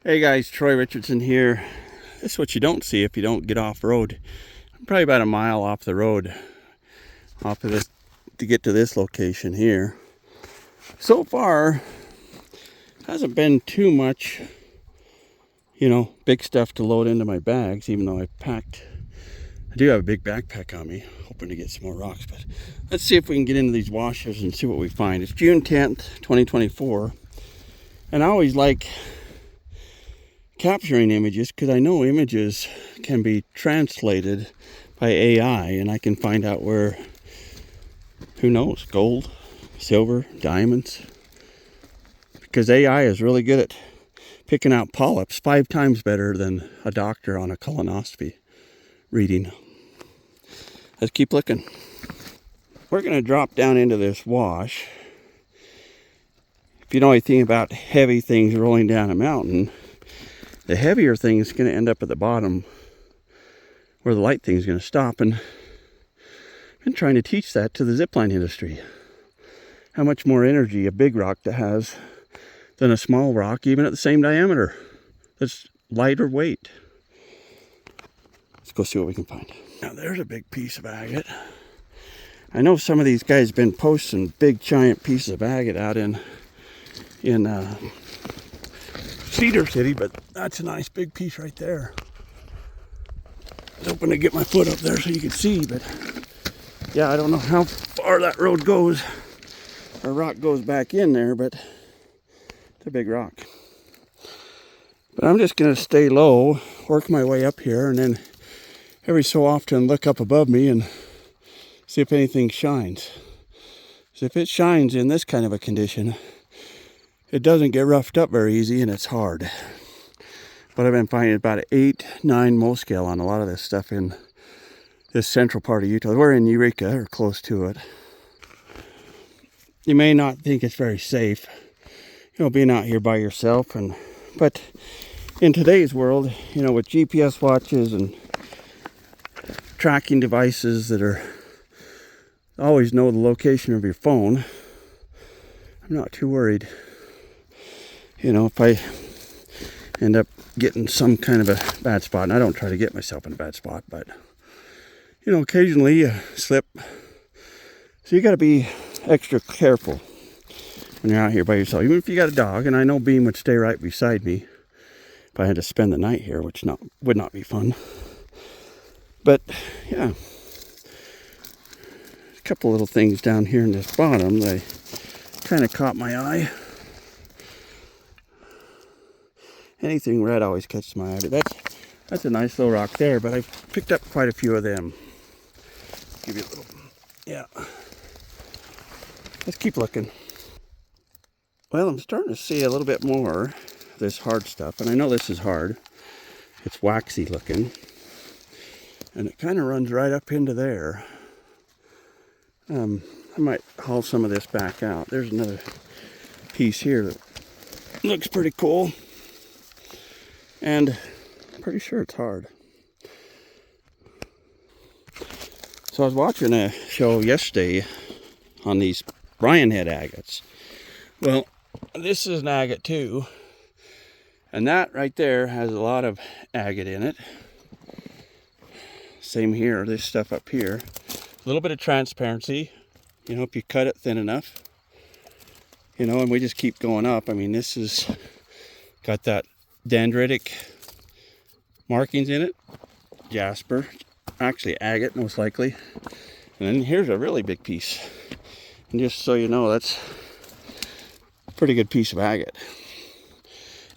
Hey guys, Troy Richardson here. This is what you don't see if you don't get off road. I'm probably about a mile off the road, off of this, to get to this location here. So far, hasn't been too much, big stuff to load into my bags, even though I do have a big backpack on me, hoping to get some more rocks. But let's see if we can get into these washers and see what we find. It's June 10th, 2024, and I always like capturing images because I know images can be translated by AI, and I can find out where, who knows, gold, silver, diamonds, because AI is really good at picking out polyps 5 times better than a doctor on a colonoscopy reading. Let's keep looking. We're going to drop down into this wash. If you know anything about heavy things rolling down a mountain, the heavier thing is going to end up at the bottom where the light thing is going to stop. And I've been trying to teach that to the zipline industry. How much more energy a big rock has than a small rock, even at the same diameter. That's lighter weight. Let's go see what we can find. Now there's a big piece of agate. I know some of these guys have been posting big giant pieces of agate out in Cedar City, but that's a nice big piece right there. I was hoping to get my foot up there so you could see, but yeah, I don't know how far that road goes, or rock goes back in there, but it's a big rock. But I'm just going to stay low, work my way up here, and then every so often look up above me and see if anything shines. So if it shines in this kind of a condition, it doesn't get roughed up very easy, and it's hard. But I've been finding about an 8-9 mole scale on a lot of this stuff in this central part of Utah. We're in Eureka, or close to it. You may not think it's very safe, being out here by yourself, but in today's world, with GPS watches and tracking devices that are always know the location of your phone, I'm not too worried. If I end up getting some kind of a bad spot, and I don't try to get myself in a bad spot, but, occasionally you slip. So you got to be extra careful when you're out here by yourself, even if you got a dog. And I know Bean would stay right beside me if I had to spend the night here, which would not be fun. But, yeah. A couple little things down here in this bottom that kind of caught my eye. Anything red always catches my eye. That's a nice little rock there, but I've picked up quite a few of them. Give you a little, yeah. Let's keep looking. Well, I'm starting to see a little bit more of this hard stuff, and I know this is hard. It's waxy looking, and it kind of runs right up into there. I might haul some of this back out. There's another piece here that looks pretty cool. And I'm pretty sure it's hard. So I was watching a show yesterday on these Brian head agates. Well, this is an agate too. And that right there has a lot of agate in it. Same here, this stuff up here. A little bit of transparency, if you cut it thin enough. And we just keep going up. I mean, this has got that dendritic markings in it. Jasper, actually agate most likely. And then here's a really big piece. And just so you know, that's a pretty good piece of agate.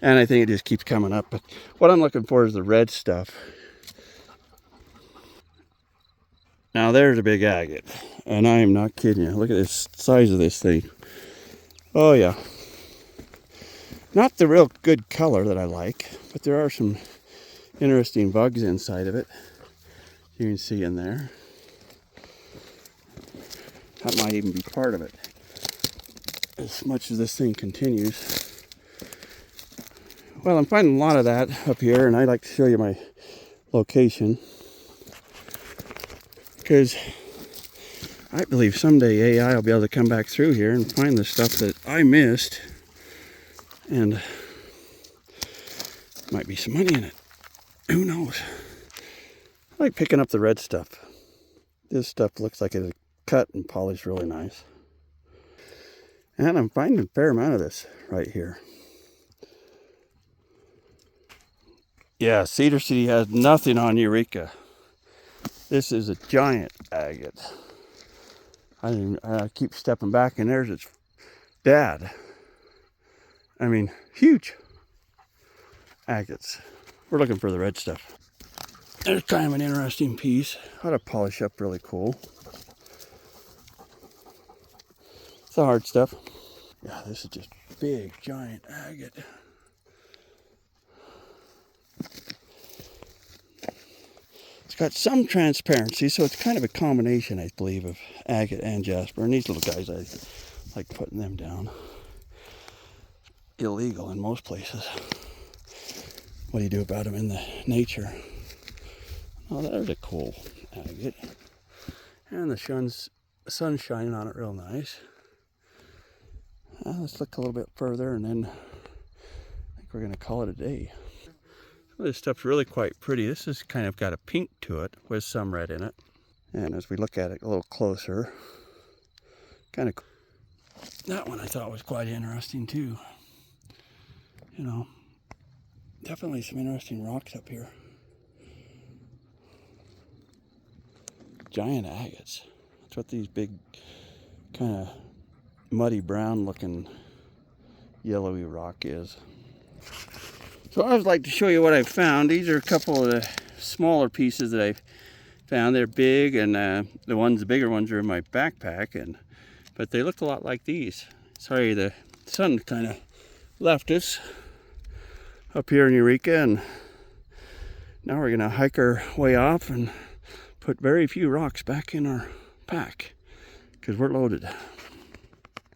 And I think it just keeps coming up. But what I'm looking for is the red stuff. Now there's a big agate. And I am not kidding you. Look at this size of this thing. Oh yeah. Not the real good color that I like, but there are some interesting bugs inside of it. You can see in there. That might even be part of it. As much as this thing continues. Well, I'm finding a lot of that up here, and I'd like to show you my location. Because I believe someday AI will be able to come back through here and find the stuff that I missed. And Might be some money in it. Who knows? I like picking up the red stuff. This stuff looks like it's cut and polished really nice. And I'm finding a fair amount of this right here. Yeah, Cedar City has nothing on Eureka. This is a giant agate. I keep stepping back, and there's its dad. I mean, huge agates. We're looking for the red stuff. There's kind of an interesting piece. How to polish up really cool. It's the hard stuff. Yeah, this is just big, giant agate. It's got some transparency, so it's kind of a combination, I believe, of agate and jasper. And these little guys, I like putting them down. Illegal in most places. What do you do about them in the nature? Oh, there's a cool agate. And the sun's shining on it real nice. Let's look a little bit further, and then I think we're going to call it a day. Some of this stuff's really quite pretty. This has kind of got a pink to it with some red in it. And as we look at it a little closer, kind of, that one I thought was quite interesting too. You know, definitely some interesting rocks up here. Giant agates. That's what these big, kind of muddy brown looking yellowy rock is. So I would like to show you what I've found. These are a couple of the smaller pieces that I've found. They're big, and the bigger ones are in my backpack, but they look a lot like these. Sorry, the sun kind of left us up here in Eureka, and now we're gonna hike our way off and put very few rocks back in our pack because we're loaded.